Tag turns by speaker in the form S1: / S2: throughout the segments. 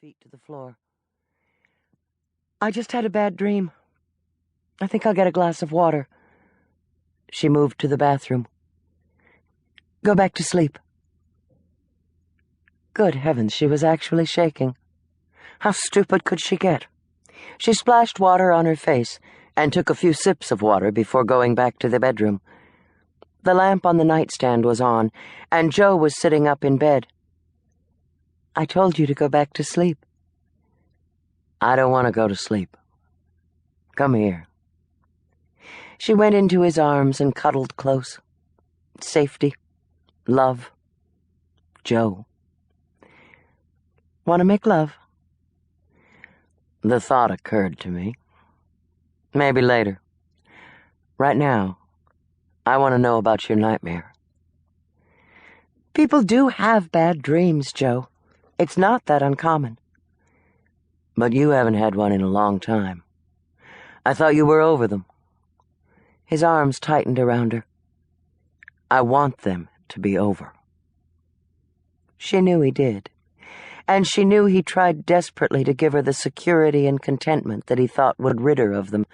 S1: feet to the floor. I just had a bad dream. I think I'll get a glass of water. She moved to the bathroom. Go back to sleep. Good heavens, she was actually shaking. How stupid could she get? She splashed water on her face and took a few sips of water before going back to the bedroom. The lamp on the nightstand was on, and Joe was sitting up in bed. I told you to go back to sleep. I don't want to go to sleep. Come here. She went into his arms and cuddled close. Safety. Love. Joe. Want to make love? The thought occurred to me. Maybe later. Right now, I want to know about your nightmare. People do have bad dreams, Joe. It's not that uncommon. But you haven't had one in a long time. I thought you were over them. His arms tightened around her. I want them to be over. She knew he did, and she knew he tried desperately to give her the security and contentment that he thought would rid her of them.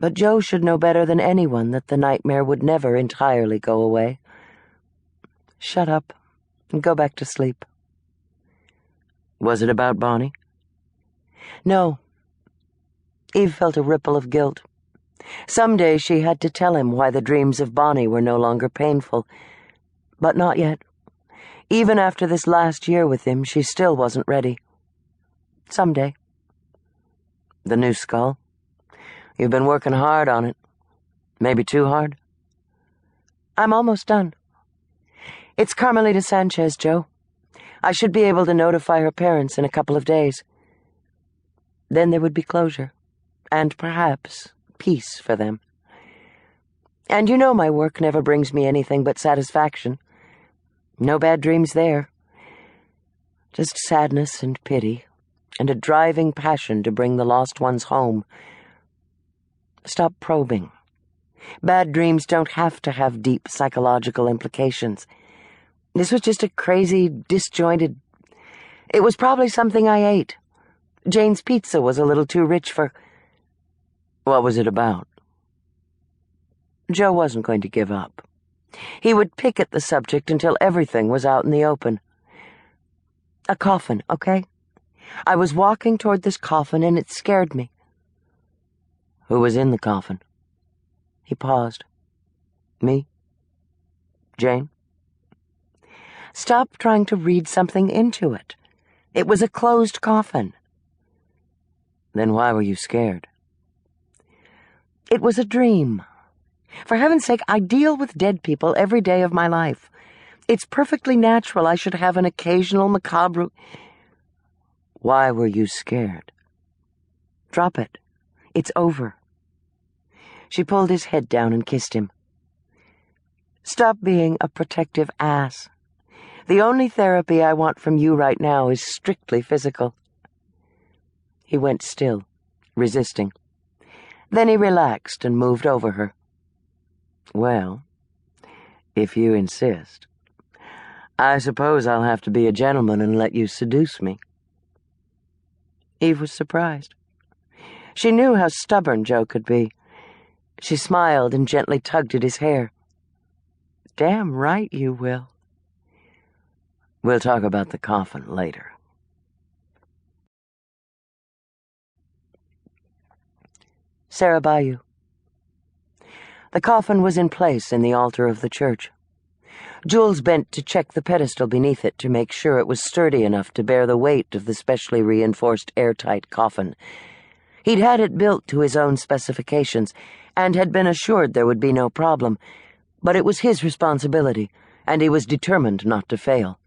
S1: But Joe should know better than anyone that the nightmare would never entirely go away. Shut up and go back to sleep. Was it about Bonnie? No. Eve felt a ripple of guilt. Someday she had to tell him why the dreams of Bonnie were no longer painful. But not yet. Even after this last year with him, she still wasn't ready. Someday. The new skull? You've been working hard on it. Maybe too hard? I'm almost done. It's Carmelita Sanchez, Joe. I should be able to notify her parents in a couple of days. Then there would be closure, and perhaps peace for them. And you know my work never brings me anything but satisfaction. No bad dreams there. Just sadness and pity, and a driving passion to bring the lost ones home. Stop probing. Bad dreams don't have to have deep psychological implications. This was just a crazy, disjointed... It was probably something I ate. Jane's pizza was a little too rich for... What was it about? Joe wasn't going to give up. He would pick at the subject until everything was out in the open. A coffin, okay? I was walking toward this coffin and it scared me. Who was in the coffin? He paused. Me? Jane? Stop trying to read something into it. It was a closed coffin. Then why were you scared? It was a dream. For heaven's sake, I deal with dead people every day of my life. It's perfectly natural I should have an occasional macabre... Why were you scared? Drop it. It's over. She pulled his head down and kissed him. Stop being a protective ass. The only therapy I want from you right now is strictly physical. He went still, resisting. Then he relaxed and moved over her. Well, if you insist, I suppose I'll have to be a gentleman and let you seduce me. Eve was surprised. She knew how stubborn Joe could be. She smiled and gently tugged at his hair. Damn right you will. We'll talk about the coffin later. Sarah Bayou. The coffin was in place in the altar of the church. Jules bent to check the pedestal beneath it to make sure it was sturdy enough to bear the weight of the specially reinforced airtight coffin. He'd had it built to his own specifications and had been assured there would be no problem, but it was his responsibility, and he was determined not to fail.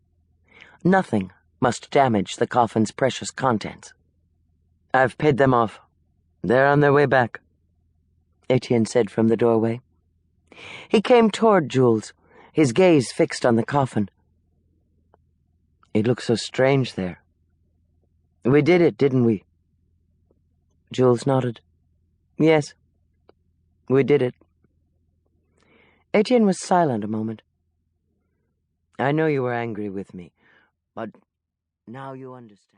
S1: Nothing must damage the coffin's precious contents. I've paid them off. They're on their way back, Etienne said from the doorway. He came toward Jules, his gaze fixed on the coffin. It looks so strange there. We did it, didn't we? Jules nodded. Yes, we did it. Etienne was silent a moment. I know you were angry with me, but now you understand.